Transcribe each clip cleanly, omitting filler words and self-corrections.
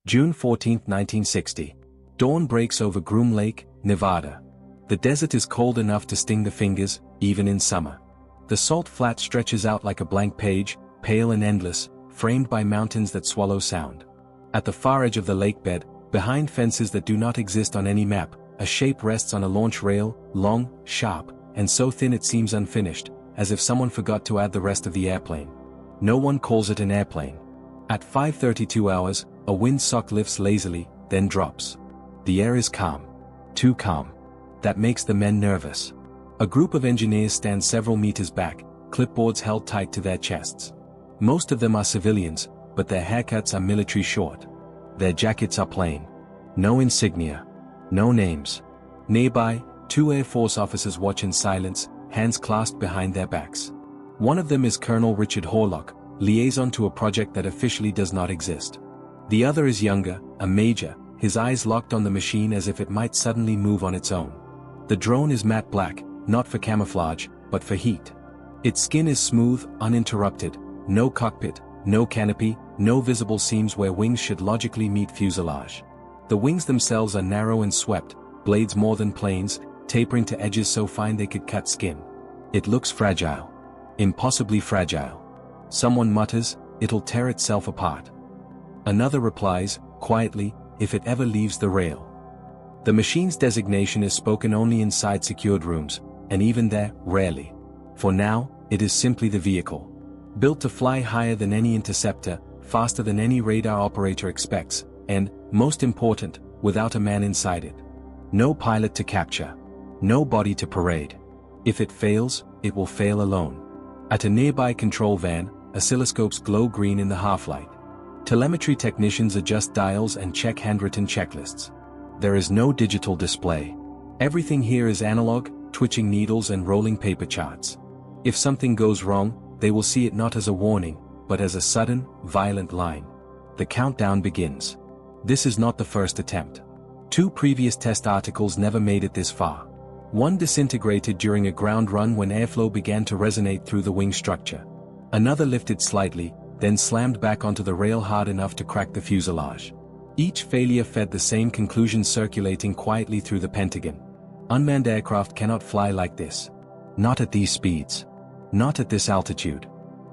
June 14, 1960. Dawn breaks over Groom Lake, Nevada. The desert is cold enough to sting the fingers, even in summer. The salt flat stretches out like a blank page, pale and endless, framed by mountains that swallow sound. At the far edge of the lake bed, behind fences that do not exist on any map, a shape rests on a launch rail, long, sharp, and so thin it seems unfinished, as if someone forgot to add the rest of the airplane. No one calls it an airplane. At 5:32 hours, a windsock lifts lazily, then drops. The air is calm. Too calm. That makes the men nervous. A group of engineers stand several meters back, clipboards held tight to their chests. Most of them are civilians, but their haircuts are military short. Their jackets are plain. No insignia. No names. Nearby, 2 Air Force officers watch in silence, hands clasped behind their backs. One of them is Colonel Richard Horlock, liaison to a project that officially does not exist. The other is younger, a major, his eyes locked on the machine as if it might suddenly move on its own. The drone is matte black, not for camouflage, but for heat. Its skin is smooth, uninterrupted, no cockpit, no canopy, no visible seams where wings should logically meet fuselage. The wings themselves are narrow and swept, blades more than planes, tapering to edges so fine they could cut skin. It looks fragile. Impossibly fragile. Someone mutters, "It'll tear itself apart." Another replies, quietly, "If it ever leaves the rail." The machine's designation is spoken only inside secured rooms, and even there, rarely. For now, it is simply the vehicle. Built to fly higher than any interceptor, faster than any radar operator expects, and, most important, without a man inside it. No pilot to capture. No body to parade. If it fails, it will fail alone. At a nearby control van, oscilloscopes glow green in the half-light. Telemetry technicians adjust dials and check handwritten checklists. There is no digital display. Everything here is analog, twitching needles and rolling paper charts. If something goes wrong, they will see it not as a warning, but as a sudden, violent line. The countdown begins. This is not the first attempt. 2 previous test articles never made it this far. One disintegrated during a ground run when airflow began to resonate through the wing structure. Another lifted slightly, then slammed back onto the rail hard enough to crack the fuselage. Each failure fed the same conclusion circulating quietly through the Pentagon. Unmanned aircraft cannot fly like this. Not at these speeds. Not at this altitude.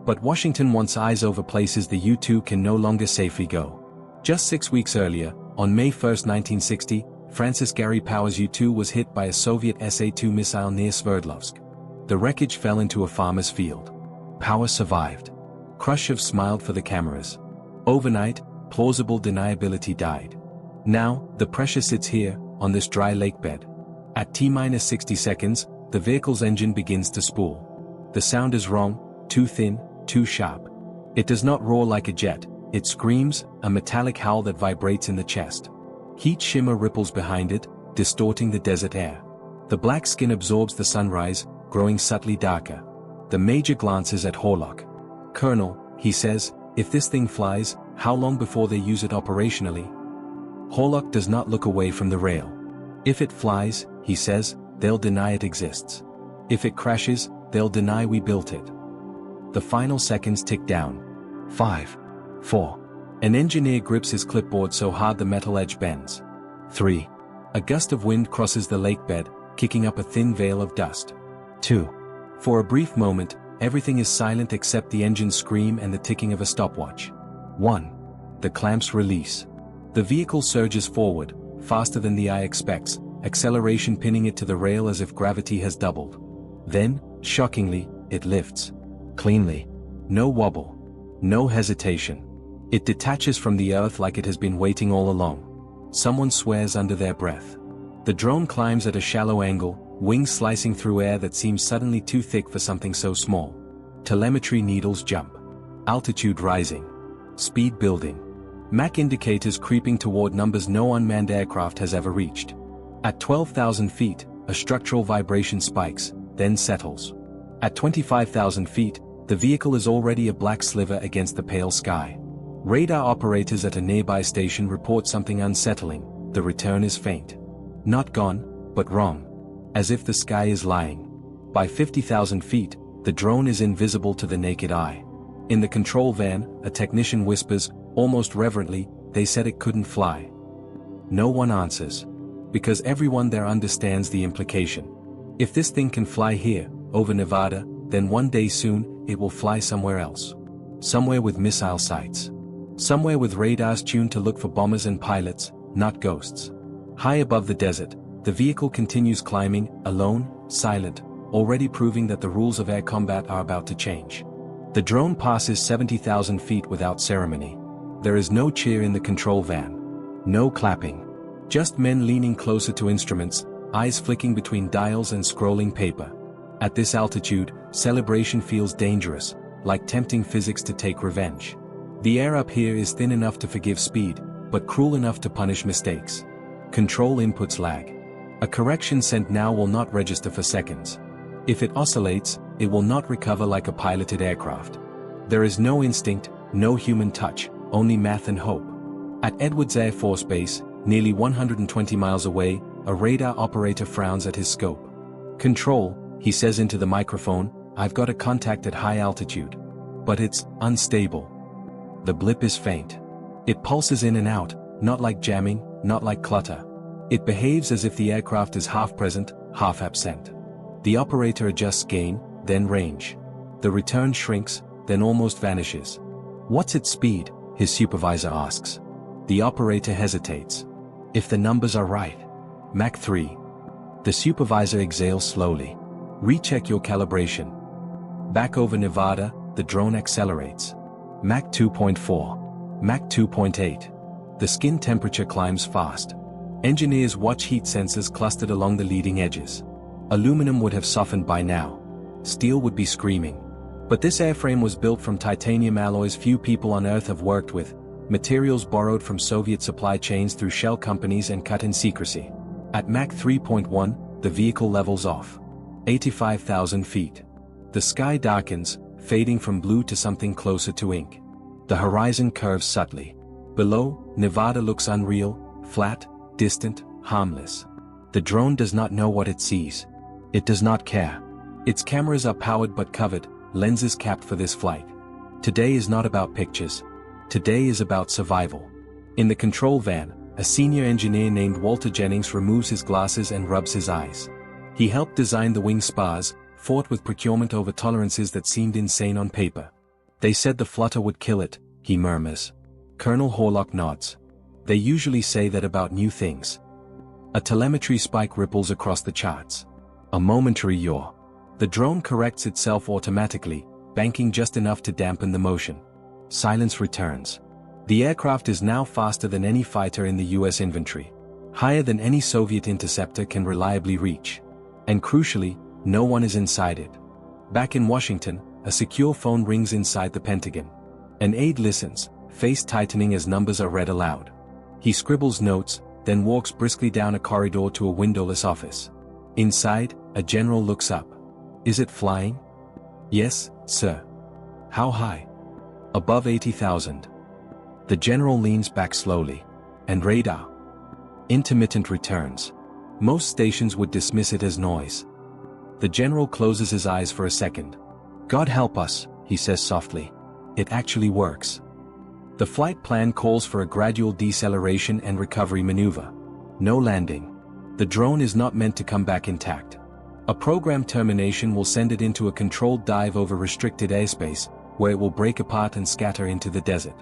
But Washington wants eyes over places the U-2 can no longer safely go. Just 6 weeks earlier, on May 1, 1960, Francis Gary Powers' U-2 was hit by a Soviet SA-2 missile near Sverdlovsk. The wreckage fell into a farmer's field. Powers survived. Khrushchev smiled for the cameras. Overnight, plausible deniability died. Now, the pressure sits here, on this dry lake bed. At T-60 seconds, the vehicle's engine begins to spool. The sound is wrong, too thin, too sharp. It does not roar like a jet, it screams, a metallic howl that vibrates in the chest. Heat shimmer ripples behind it, distorting the desert air. The black skin absorbs the sunrise, growing subtly darker. The major glances at Horlock. "Colonel," he says, "if this thing flies, how long before they use it operationally?" Horlock does not look away from the rail. "If it flies," he says, "they'll deny it exists. If it crashes, they'll deny we built it." The final seconds tick down. 5. 4. An engineer grips his clipboard so hard the metal edge bends. 3. A gust of wind crosses the lake bed, kicking up a thin veil of dust. 2. For a brief moment, everything is silent except the engine's scream and the ticking of a stopwatch. 1. The clamps release. The vehicle surges forward, faster than the eye expects, acceleration pinning it to the rail as if gravity has doubled. Then, shockingly, it lifts. Cleanly. No wobble. No hesitation. It detaches from the earth like it has been waiting all along. Someone swears under their breath. The drone climbs at a shallow angle, wings slicing through air that seems suddenly too thick for something so small. Telemetry needles jump. Altitude rising. Speed building. Mach indicators creeping toward numbers no unmanned aircraft has ever reached. At 12,000 feet, a structural vibration spikes, then settles. At 25,000 feet, the vehicle is already a black sliver against the pale sky. Radar operators at a nearby station report something unsettling. The return is faint. Not gone, but wrong. As if the sky is lying. By 50,000 feet, the drone is invisible to the naked eye. In the control van, a technician whispers, almost reverently, they said it couldn't fly. No one answers. Because everyone there understands the implication. If this thing can fly here, over Nevada, then one day soon, it will fly somewhere else. Somewhere with missile sites. Somewhere with radars tuned to look for bombers and pilots, not ghosts. High above the desert, the vehicle continues climbing, alone, silent, already proving that the rules of air combat are about to change. The drone passes 70,000 feet without ceremony. There is no cheer in the control van. No clapping. Just men leaning closer to instruments, eyes flicking between dials and scrolling paper. At this altitude, celebration feels dangerous, like tempting physics to take revenge. The air up here is thin enough to forgive speed, but cruel enough to punish mistakes. Control inputs lag. A correction sent now will not register for seconds. If it oscillates, it will not recover like a piloted aircraft. There is no instinct, no human touch, only math and hope. At Edwards Air Force Base, nearly 120 miles away, a radar operator frowns at his scope. "Control," he says into the microphone, "I've got a contact at high altitude. But it's unstable." The blip is faint. It pulses in and out, not like jamming, not like clutter. It behaves as if the aircraft is half present, half absent. The operator adjusts gain, then range. The return shrinks, then almost vanishes. "What's its speed?" his supervisor asks. The operator hesitates. "If the numbers are right. Mach 3. The supervisor exhales slowly. "Recheck your calibration." Back over Nevada, the drone accelerates. Mach 2.4. Mach 2.8. The skin temperature climbs fast. Engineers watch heat sensors clustered along the leading edges. Aluminum would have softened by now. Steel would be screaming. But this airframe was built from titanium alloys few people on Earth have worked with, materials borrowed from Soviet supply chains through shell companies and cut in secrecy. At Mach 3.1, the vehicle levels off. 85,000 feet. The sky darkens, fading from blue to something closer to ink. The horizon curves subtly. Below, Nevada looks unreal, flat, distant, harmless. The drone does not know what it sees. It does not care. Its cameras are powered but covered, lenses capped for this flight. Today is not about pictures. Today is about survival. In the control van, a senior engineer named Walter Jennings removes his glasses and rubs his eyes. He helped design the wing spars, fought with procurement over tolerances that seemed insane on paper. "They said the flutter would kill it," he murmurs. Colonel Horlock nods. "They usually say that about new things." A telemetry spike ripples across the charts. A momentary yaw. The drone corrects itself automatically, banking just enough to dampen the motion. Silence returns. The aircraft is now faster than any fighter in the US inventory. Higher than any Soviet interceptor can reliably reach. And crucially, no one is inside it. Back in Washington, a secure phone rings inside the Pentagon. An aide listens, face tightening as numbers are read aloud. He scribbles notes, then walks briskly down a corridor to a windowless office. Inside, a general looks up. "Is it flying?" "Yes, sir." "How high?" "Above 80,000. The general leans back slowly. "And radar?" "Intermittent returns. Most stations would dismiss it as noise." The general closes his eyes for a second. "God help us," he says softly. "It actually works." The flight plan calls for a gradual deceleration and recovery maneuver. No landing. The drone is not meant to come back intact. A program termination will send it into a controlled dive over restricted airspace, where it will break apart and scatter into the desert.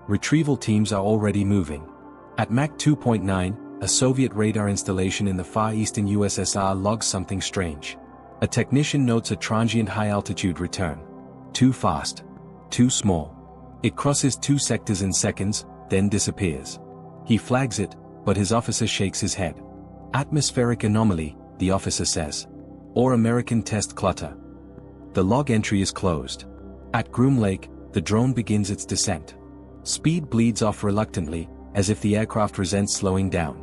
Retrieval teams are already moving. At Mach 2.9, a Soviet radar installation in the far eastern USSR logs something strange. A technician notes a transient high-altitude return. Too fast. Too small. It crosses 2 sectors in seconds, then disappears. He flags it, but his officer shakes his head. "Atmospheric anomaly," the officer says. "Or American test clutter." The log entry is closed. At Groom Lake, the drone begins its descent. Speed bleeds off reluctantly, as if the aircraft resents slowing down.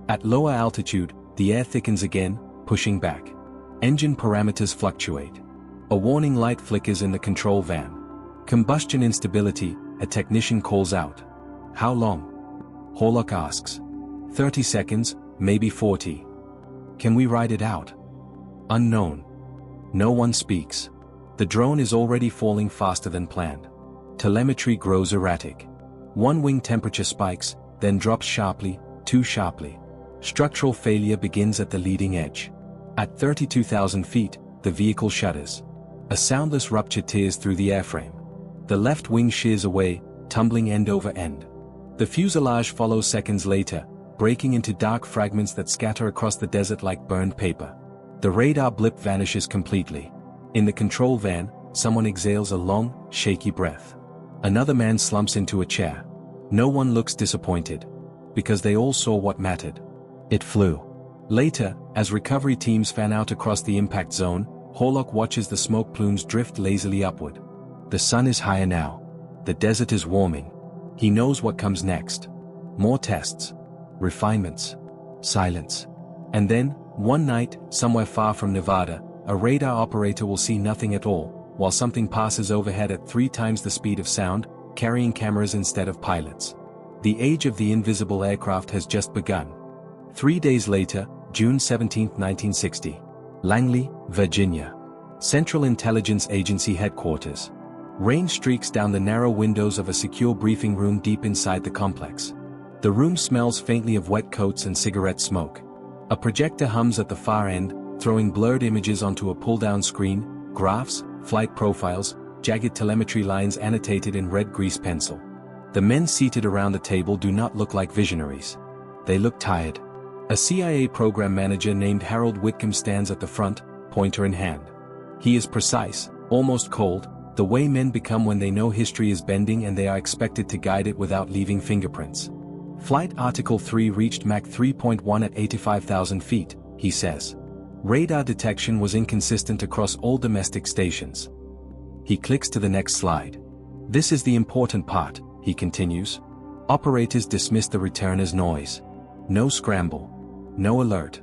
At lower altitude, the air thickens again, pushing back. Engine parameters fluctuate. A warning light flickers in the control van. "Combustion instability," a technician calls out. "How long?" Horlock asks. 30 seconds, maybe 40. "Can we ride it out?" Unknown. No one speaks. The drone is already falling faster than planned. Telemetry grows erratic. One wing temperature spikes, then drops sharply, too sharply. Structural failure begins at the leading edge. At 32,000 feet, the vehicle shudders. A soundless rupture tears through the airframe. The left wing shears away, tumbling end over end. The fuselage follows seconds later, breaking into dark fragments that scatter across the desert like burned paper. The radar blip vanishes completely. In the control van, someone exhales a long, shaky breath. Another man slumps into a chair. No one looks disappointed. Because they all saw what mattered. It flew. Later, as recovery teams fan out across the impact zone, Horlock watches the smoke plumes drift lazily upward. The sun is higher now. The desert is warming. He knows what comes next. More tests. Refinements. Silence. And then, one night, somewhere far from Nevada, a radar operator will see nothing at all, while something passes overhead at 3 times the speed of sound, carrying cameras instead of pilots. The age of the invisible aircraft has just begun. 3 days later, June 17, 1960. Langley, Virginia. Central Intelligence Agency Headquarters. Rain streaks down the narrow windows of a secure briefing room deep inside the complex. The room smells faintly of wet coats and cigarette smoke. A projector hums at the far end, throwing blurred images onto a pull-down screen, graphs, flight profiles, jagged telemetry lines annotated in red grease pencil. The men seated around the table do not look like visionaries. They look tired. A CIA program manager named Harold Whitcomb stands at the front, pointer in hand. He is precise, almost cold, the way men become when they know history is bending and they are expected to guide it without leaving fingerprints. Flight Article 3 reached Mach 3.1 at 85,000 feet, he says. Radar detection was inconsistent across all domestic stations. He clicks to the next slide. This is the important part, he continues. Operators dismiss the return as noise. No scramble. No alert.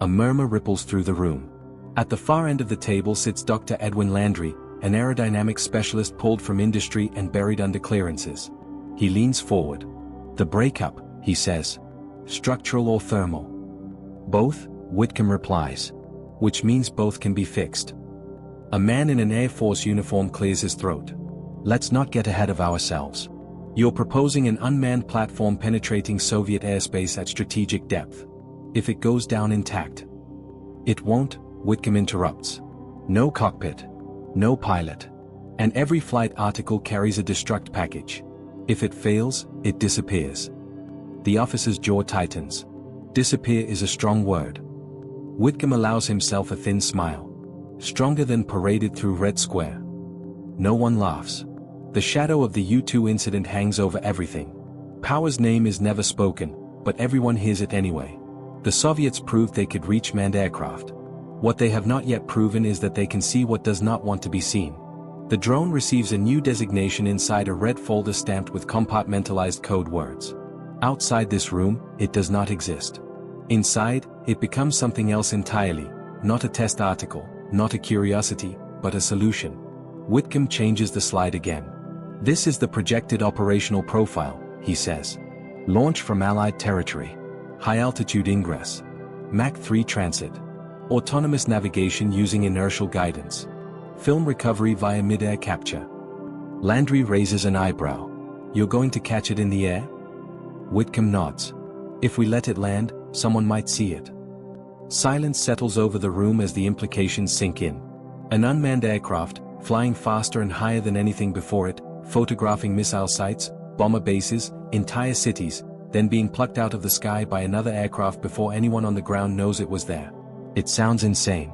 A murmur ripples through the room. At the far end of the table sits Dr. Edwin Landry, an aerodynamics specialist pulled from industry and buried under clearances. He leans forward. The breakup, he says. Structural or thermal? Both, Whitcomb replies. Which means both can be fixed. A man in an Air Force uniform clears his throat. Let's not get ahead of ourselves. You're proposing an unmanned platform penetrating Soviet airspace at strategic depth. If it goes down intact. It won't, Whitcomb interrupts. No cockpit. No pilot. And every flight article carries a destruct package. If it fails, it disappears. The officer's jaw tightens. Disappear is a strong word. Whitcomb allows himself a thin smile. Stronger than paraded through Red Square. No one laughs. The shadow of the U-2 incident hangs over everything. Power's name is never spoken, but everyone hears it anyway. The Soviets proved they could reach manned aircraft. What they have not yet proven is that they can see what does not want to be seen. The drone receives a new designation inside a red folder stamped with compartmentalized code words. Outside this room, it does not exist. Inside, it becomes something else entirely, not a test article, not a curiosity, but a solution. Whitcomb changes the slide again. This is the projected operational profile, he says. Launch from Allied territory. High-altitude ingress. Mach 3 transit. Autonomous navigation using inertial guidance. Film recovery via mid-air capture. Landry raises an eyebrow. You're going to catch it in the air? Whitcomb nods. If we let it land, someone might see it. Silence settles over the room as the implications sink in. An unmanned aircraft, flying faster and higher than anything before it, photographing missile sites, bomber bases, entire cities, then being plucked out of the sky by another aircraft before anyone on the ground knows it was there. It sounds insane.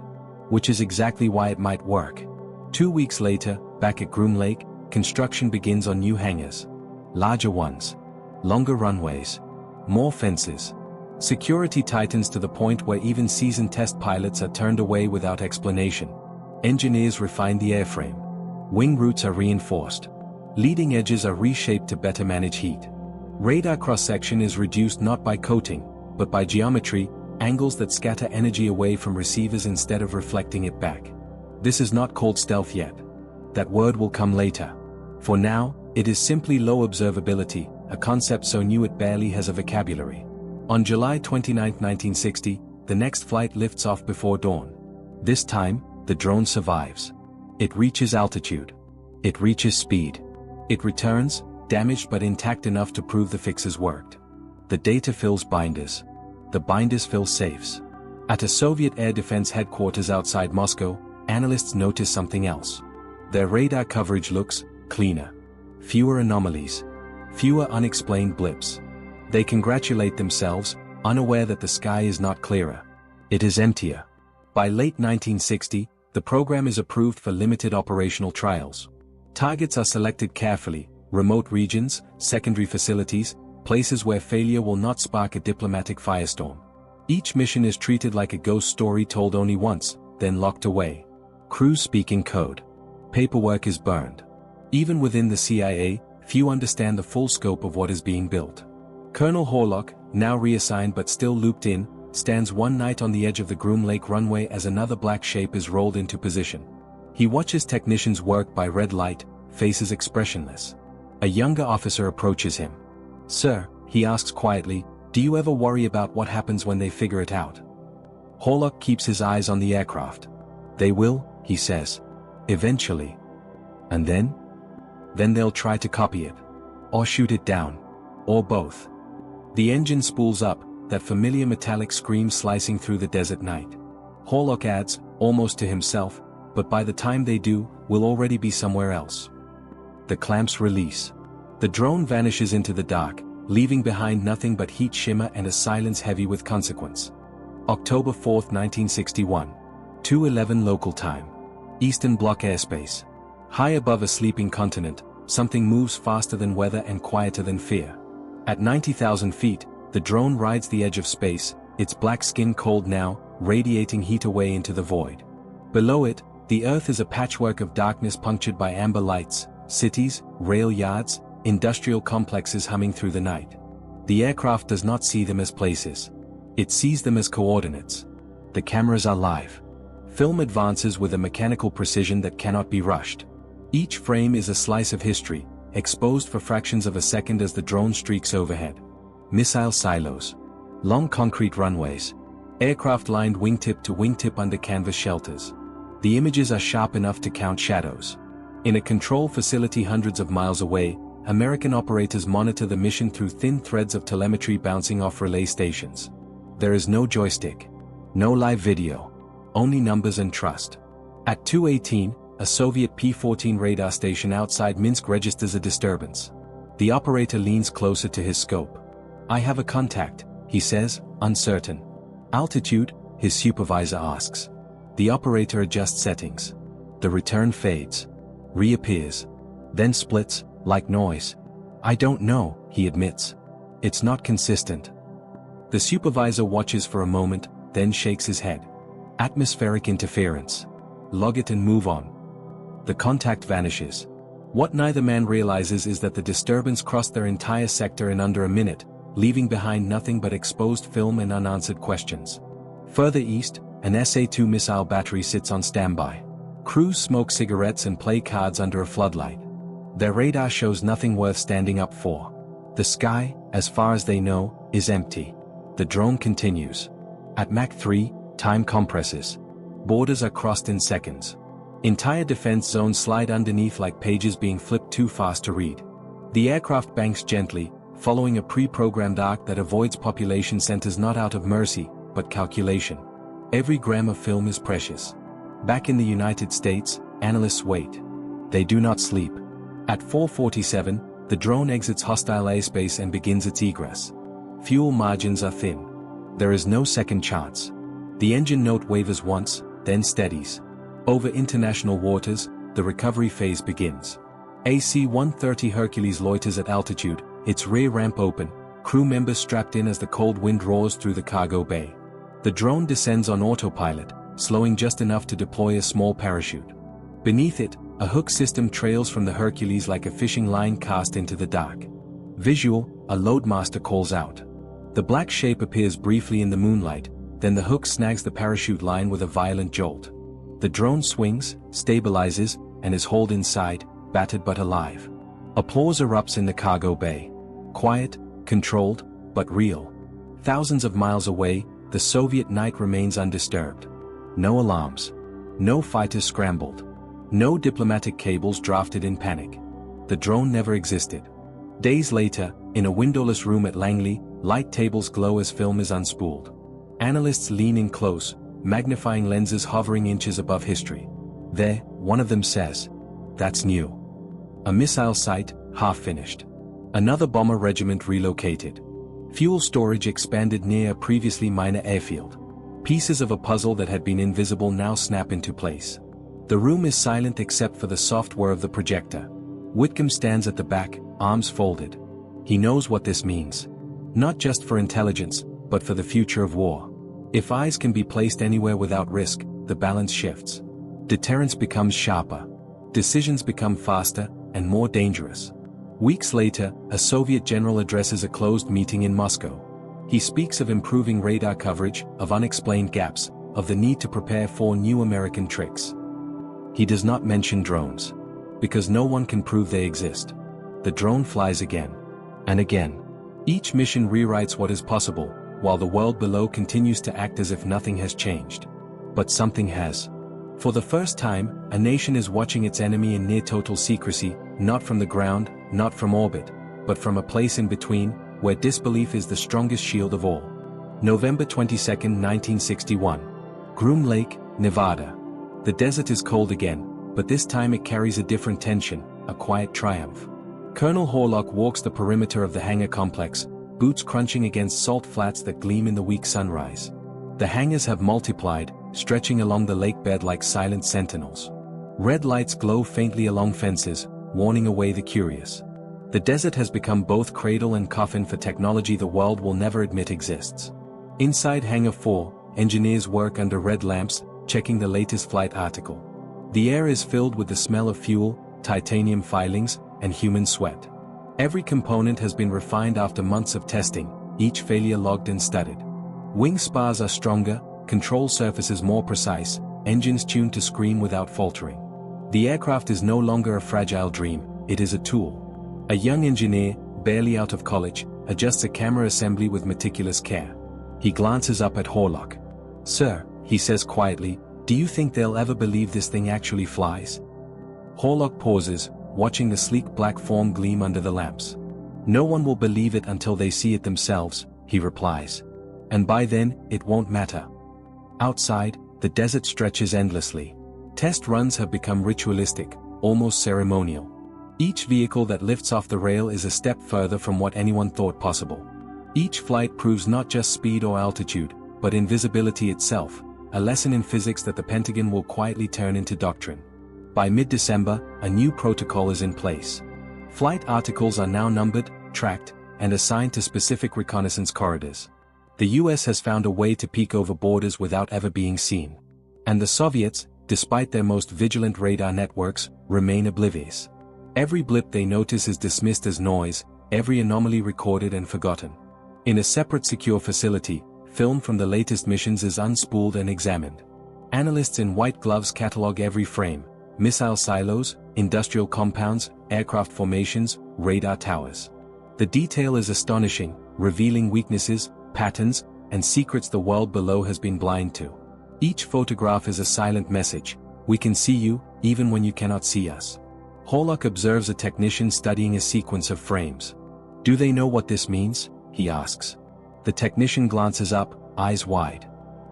Which is exactly why it might work. 2 weeks later, back at Groom Lake, construction begins on new hangars. Larger ones. Longer runways. More fences. Security tightens to the point where even seasoned test pilots are turned away without explanation. Engineers refine the airframe. Wing routes are reinforced. Leading edges are reshaped to better manage heat. Radar cross-section is reduced not by coating, but by geometry, angles that scatter energy away from receivers instead of reflecting it back. This is not called stealth yet. That word will come later. For now, it is simply low observability, a concept so new it barely has a vocabulary. On July 29, 1960, the next flight lifts off before dawn. This time, the drone survives. It reaches altitude. It reaches speed. It returns, damaged but intact enough to prove the fixes worked. The data fills binders. The binders fill safes. At a Soviet air defense headquarters outside Moscow, analysts notice something else. Their radar coverage looks cleaner. Fewer anomalies. Fewer unexplained blips. They congratulate themselves, unaware that the sky is not clearer. It is emptier. By late 1960, the program is approved for limited operational trials. Targets are selected carefully: remote regions, secondary facilities, places where failure will not spark a diplomatic firestorm. Each mission is treated like a ghost story told only once, then locked away. Crews speak in code. Paperwork is burned. Even within the CIA, few understand the full scope of what is being built. Colonel Horlock, now reassigned but still looped in, stands one night on the edge of the Groom Lake runway as another black shape is rolled into position. He watches technicians work by red light, faces expressionless. A younger officer approaches him. "Sir," he asks quietly, "do you ever worry about what happens when they figure it out?" Horlock keeps his eyes on the aircraft. "They will," he says. "Eventually." "And then?" "Then they'll try to copy it. Or shoot it down. Or both." The engine spools up, that familiar metallic scream slicing through the desert night. Horlock adds, almost to himself, "But by the time they do, we'll already be somewhere else." The clamps release. The drone vanishes into the dark, leaving behind nothing but heat shimmer and a silence heavy with consequence. October 4, 1961. 2:11 local time. Eastern Bloc airspace. High above a sleeping continent, something moves faster than weather and quieter than fear. At 90,000 feet, the drone rides the edge of space, its black skin cold now, radiating heat away into the void. Below it, the Earth is a patchwork of darkness punctured by amber lights, cities, rail yards, industrial complexes humming through the night. The aircraft does not see them as places. It sees them as coordinates. The cameras are live. Film advances with a mechanical precision that cannot be rushed. Each frame is a slice of history, exposed for fractions of a second as the drone streaks overhead. Missile silos. Long concrete runways. Aircraft lined wingtip to wingtip under canvas shelters. The images are sharp enough to count shadows. In a control facility hundreds of miles away, American operators monitor the mission through thin threads of telemetry bouncing off relay stations. There is no joystick. No live video. Only numbers and trust. At 2:18, a Soviet P-14 radar station outside Minsk registers a disturbance. The operator leans closer to his scope. "I have a contact," he says, uncertain. "Altitude?" his supervisor asks. The operator adjusts settings. The return fades. Reappears. Then splits, like noise. "I don't know," he admits. "It's not consistent." The supervisor watches for a moment, then shakes his head. "Atmospheric interference. Log it and move on." The contact vanishes. What neither man realizes is that the disturbance crossed their entire sector in under a minute, leaving behind nothing but exposed film and unanswered questions. Further east, an SA-2 missile battery sits on standby. Crews smoke cigarettes and play cards under a floodlight. Their radar shows nothing worth standing up for. The sky, as far as they know, is empty. The drone continues. At Mach 3, time compresses. Borders are crossed in seconds. Entire defense zones slide underneath like pages being flipped too fast to read. The aircraft banks gently, following a pre-programmed arc that avoids population centers not out of mercy, but calculation. Every gram of film is precious. Back in the United States, analysts wait. They do not sleep. At 4:47, the drone exits hostile airspace and begins its egress. Fuel margins are thin. There is no second chance. The engine note wavers once, then steadies. Over international waters, the recovery phase begins. AC-130 Hercules loiters at altitude, its rear ramp open, crew members strapped in as the cold wind roars through the cargo bay. The drone descends on autopilot, slowing just enough to deploy a small parachute. Beneath it, a hook system trails from the Hercules like a fishing line cast into the dark. Visual, a loadmaster calls out. The black shape appears briefly in the moonlight, then the hook snags the parachute line with a violent jolt. The drone swings, stabilizes, and is hauled inside, battered but alive. Applause erupts in the cargo bay. Quiet, controlled, but real. Thousands of miles away, the Soviet night remains undisturbed. No alarms. No fighters scrambled. No diplomatic cables drafted in panic. The drone never existed. Days later, in a windowless room at Langley, light tables glow as film is unspooled. Analysts lean in close, magnifying lenses hovering inches above history. There, one of them says, "That's new." A missile site, half finished. Another bomber regiment relocated. Fuel storage expanded near a previously minor airfield. Pieces of a puzzle that had been invisible now snap into place. The room is silent except for the soft whir of the projector. Whitcomb stands at the back, arms folded. He knows what this means. Not just for intelligence, but for the future of war. If eyes can be placed anywhere without risk, the balance shifts. Deterrence becomes sharper. Decisions become faster, and more dangerous. Weeks later, a Soviet general addresses a closed meeting in Moscow. He speaks of improving radar coverage, of unexplained gaps, of the need to prepare for new American tricks. He does not mention drones. Because no one can prove they exist. The drone flies again. And again. Each mission rewrites what is possible, while the world below continues to act as if nothing has changed. But something has. For the first time, a nation is watching its enemy in near total secrecy, not from the ground, not from orbit, but from a place in between, where disbelief is the strongest shield of all. November 22, 1961. Groom Lake, Nevada. The desert is cold again, but this time it carries a different tension, a quiet triumph. Colonel Horlock walks the perimeter of the hangar complex, boots crunching against salt flats that gleam in the weak sunrise. The hangars have multiplied, stretching along the lake bed like silent sentinels. Red lights glow faintly along fences, warning away the curious. The desert has become both cradle and coffin for technology the world will never admit exists. Inside Hangar 4, engineers work under red lamps, checking the latest flight article. The air is filled with the smell of fuel, titanium filings, and human sweat. Every component has been refined after months of testing, each failure logged and studied. Wing spars are stronger, control surfaces more precise, engines tuned to scream without faltering. The aircraft is no longer a fragile dream, it is a tool. A young engineer, barely out of college, adjusts a camera assembly with meticulous care. He glances up at Horlock. "Sir," he says quietly, "do you think they'll ever believe this thing actually flies?" Horlock pauses, watching the sleek black form gleam under the lamps. "No one will believe it until they see it themselves," he replies. "And by then, it won't matter." Outside, the desert stretches endlessly. Test runs have become ritualistic, almost ceremonial. Each vehicle that lifts off the rail is a step further from what anyone thought possible. Each flight proves not just speed or altitude, but invisibility itself, a lesson in physics that the Pentagon will quietly turn into doctrine. By mid-December, a new protocol is in place. Flight articles are now numbered, tracked, and assigned to specific reconnaissance corridors. The US has found a way to peek over borders without ever being seen. And the Soviets, despite their most vigilant radar networks, remain oblivious. Every blip they notice is dismissed as noise, every anomaly recorded and forgotten. In a separate secure facility, film from the latest missions is unspooled and examined. Analysts in white gloves catalog every frame: missile silos, industrial compounds, aircraft formations, radar towers. The detail is astonishing, revealing weaknesses, patterns, and secrets the world below has been blind to. Each photograph is a silent message: we can see you, even when you cannot see us. Horlock observes a technician studying a sequence of frames. "Do they know what this means?" he asks. The technician glances up, eyes wide.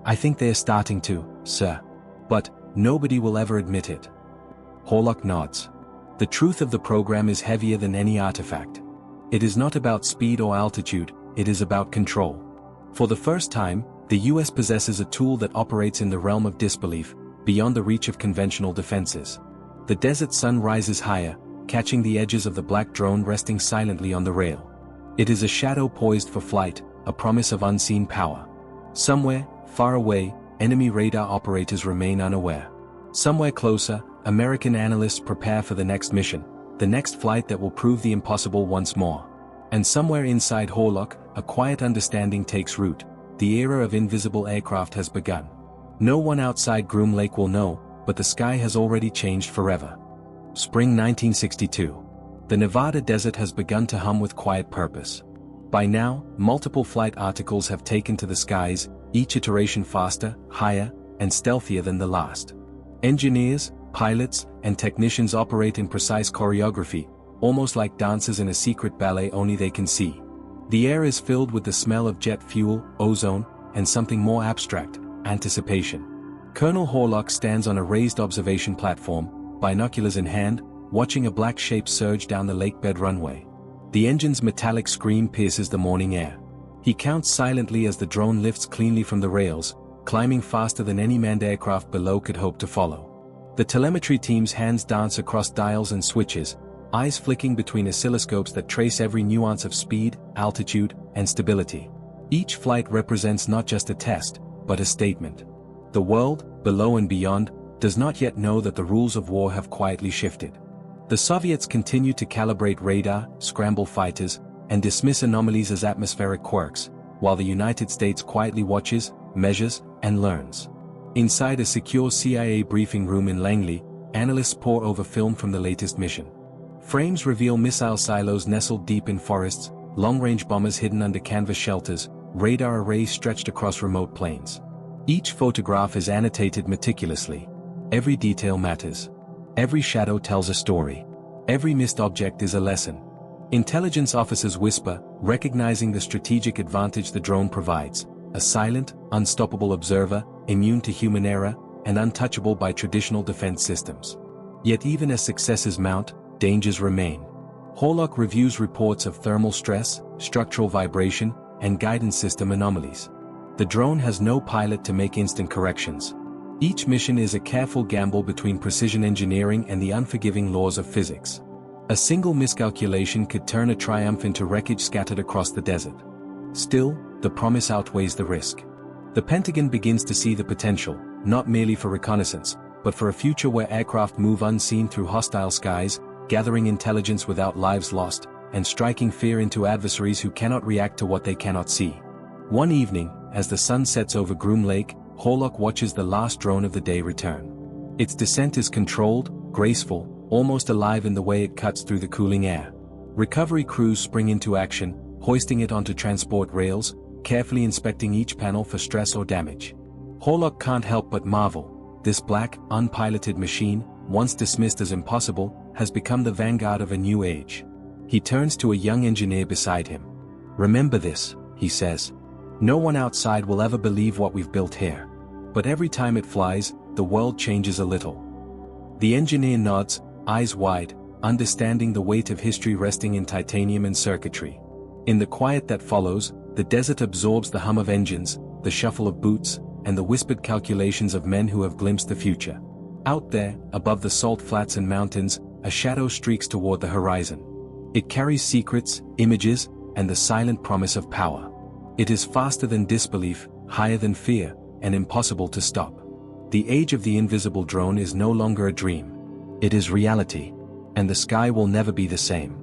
"I think they are starting to, sir. But, nobody will ever admit it." Horlock nods. The truth of the program is heavier than any artifact. It is not about speed or altitude, it is about control. For the first time, the US possesses a tool that operates in the realm of disbelief, beyond the reach of conventional defenses. The desert sun rises higher, catching the edges of the black drone resting silently on the rail. It is a shadow poised for flight, a promise of unseen power. Somewhere, far away, enemy radar operators remain unaware. Somewhere closer, American analysts prepare for the next mission, the next flight that will prove the impossible once more. And somewhere inside Horlock, a quiet understanding takes root: the era of invisible aircraft has begun. No one outside Groom Lake will know, but the sky has already changed forever. Spring 1962. The Nevada desert has begun to hum with quiet purpose. By now, multiple flight articles have taken to the skies, each iteration faster, higher, and stealthier than the last. Engineers, pilots, and technicians operate in precise choreography, almost like dancers in a secret ballet only they can see. The air is filled with the smell of jet fuel, ozone, and something more abstract, anticipation. Colonel Horlock stands on a raised observation platform, binoculars in hand, watching a black shape surge down the lakebed runway. The engine's metallic scream pierces the morning air. He counts silently as the drone lifts cleanly from the rails, climbing faster than any manned aircraft below could hope to follow. The telemetry team's hands dance across dials and switches, eyes flicking between oscilloscopes that trace every nuance of speed, altitude, and stability. Each flight represents not just a test, but a statement. The world, below and beyond, does not yet know that the rules of war have quietly shifted. The Soviets continue to calibrate radar, scramble fighters, and dismiss anomalies as atmospheric quirks, while the United States quietly watches, measures, and learns. Inside a secure CIA briefing room in Langley, analysts pore over film from the latest mission. Frames reveal missile silos nestled deep in forests, long-range bombers hidden under canvas shelters, radar arrays stretched across remote plains. Each photograph is annotated meticulously. Every detail matters. Every shadow tells a story. Every missed object is a lesson. Intelligence officers whisper, recognizing the strategic advantage the drone provides: a silent, unstoppable observer, immune to human error, and untouchable by traditional defense systems. Yet even as successes mount, dangers remain. Horlock reviews reports of thermal stress, structural vibration, and guidance system anomalies. The drone has no pilot to make instant corrections. Each mission is a careful gamble between precision engineering and the unforgiving laws of physics. A single miscalculation could turn a triumph into wreckage scattered across the desert. Still, the promise outweighs the risk. The Pentagon begins to see the potential, not merely for reconnaissance, but for a future where aircraft move unseen through hostile skies, gathering intelligence without lives lost, and striking fear into adversaries who cannot react to what they cannot see. One evening, as the sun sets over Groom Lake, Horlock watches the last drone of the day return. Its descent is controlled, graceful, almost alive in the way it cuts through the cooling air. Recovery crews spring into action, hoisting it onto transport rails, carefully inspecting each panel for stress or damage. Horlock can't help but marvel. This black, unpiloted machine, once dismissed as impossible, has become the vanguard of a new age. He turns to a young engineer beside him. "Remember this," he says. "No one outside will ever believe what we've built here. But every time it flies, the world changes a little." The engineer nods, eyes wide, understanding the weight of history resting in titanium and circuitry. In the quiet that follows, the desert absorbs the hum of engines, the shuffle of boots, and the whispered calculations of men who have glimpsed the future. Out there, above the salt flats and mountains, a shadow streaks toward the horizon. It carries secrets, images, and the silent promise of power. It is faster than disbelief, higher than fear, and impossible to stop. The age of the invisible drone is no longer a dream. It is reality. And the sky will never be the same.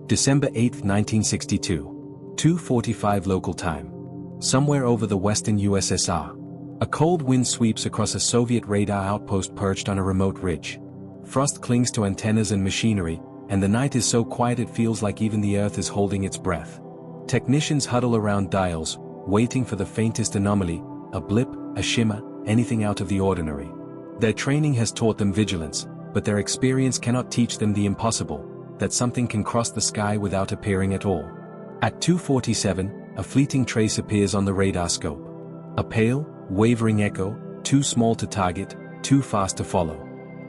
December 8, 1962. 2:45 local time. Somewhere over the western USSR. A cold wind sweeps across a Soviet radar outpost perched on a remote ridge. Frost clings to antennas and machinery, and the night is so quiet it feels like even the earth is holding its breath. Technicians huddle around dials, waiting for the faintest anomaly, a blip, a shimmer, anything out of the ordinary. Their training has taught them vigilance, but their experience cannot teach them the impossible, that something can cross the sky without appearing at all. At 2:47, a fleeting trace appears on the radar scope. A pale, wavering echo, too small to target, too fast to follow.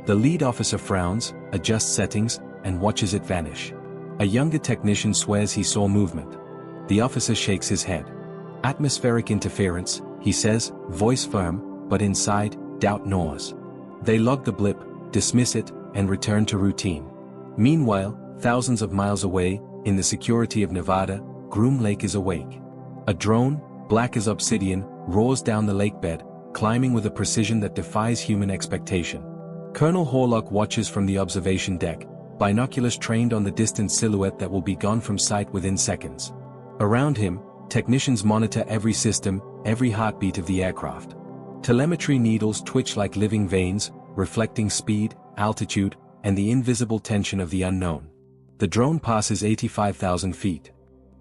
The lead officer frowns, adjusts settings, and watches it vanish. A younger technician swears he saw movement. The officer shakes his head. "Atmospheric interference," he says, voice firm, but inside, doubt gnaws. They log the blip, dismiss it, and return to routine. Meanwhile, thousands of miles away, in the security of Nevada, Groom Lake is awake. A drone, black as obsidian, roars down the lakebed, climbing with a precision that defies human expectation. Colonel Horlock watches from the observation deck, binoculars trained on the distant silhouette that will be gone from sight within seconds. Around him, technicians monitor every system, every heartbeat of the aircraft. Telemetry needles twitch like living veins, reflecting speed, altitude, and the invisible tension of the unknown. The drone passes 85,000 feet.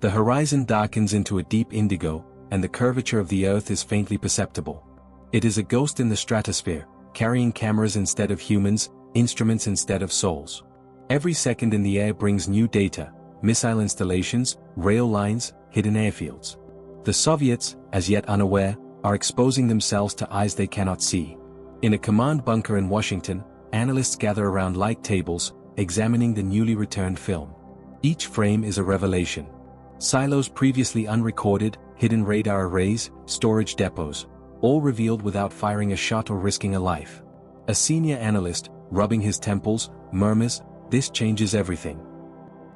The horizon darkens into a deep indigo, and the curvature of the Earth is faintly perceptible. It is a ghost in the stratosphere, carrying cameras instead of humans, instruments instead of souls. Every second in the air brings new data, missile installations, rail lines, hidden airfields. The Soviets, as yet unaware, are exposing themselves to eyes they cannot see. In a command bunker in Washington, analysts gather around light tables, examining the newly returned film. Each frame is a revelation. Silos previously unrecorded, hidden radar arrays, storage depots, all revealed without firing a shot or risking a life. A senior analyst, rubbing his temples, murmurs, "This changes everything."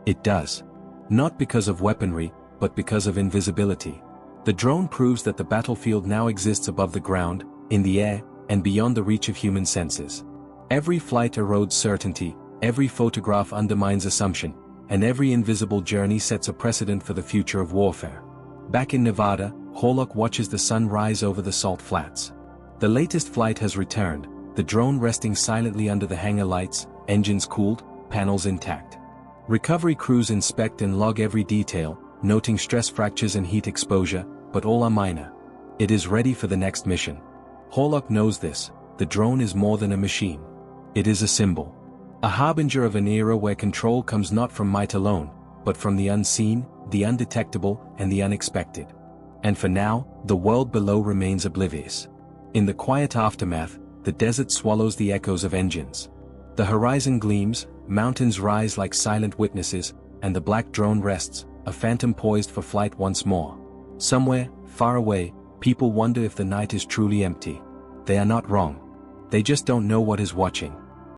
It does. Not because of weaponry, but because of invisibility. The drone proves that the battlefield now exists above the ground, in the air, and beyond the reach of human senses. Every flight erodes certainty, every photograph undermines assumption, and every invisible journey sets a precedent for the future of warfare. Back in Nevada, Horlock watches the sun rise over the salt flats. The latest flight has returned, the drone resting silently under the hangar lights, engines cooled, panels intact. Recovery crews inspect and log every detail, noting stress fractures and heat exposure, but all are minor. It is ready for the next mission. Horlock knows this, the drone is more than a machine. It is a symbol. A harbinger of an era where control comes not from might alone, but from the unseen, the undetectable, and the unexpected. And for now, the world below remains oblivious. In the quiet aftermath, the desert swallows the echoes of engines. The horizon gleams, mountains rise like silent witnesses, and the black drone rests, a phantom poised for flight once more. Somewhere, far away, people wonder if the night is truly empty. They are not wrong. They just don't know what is watching.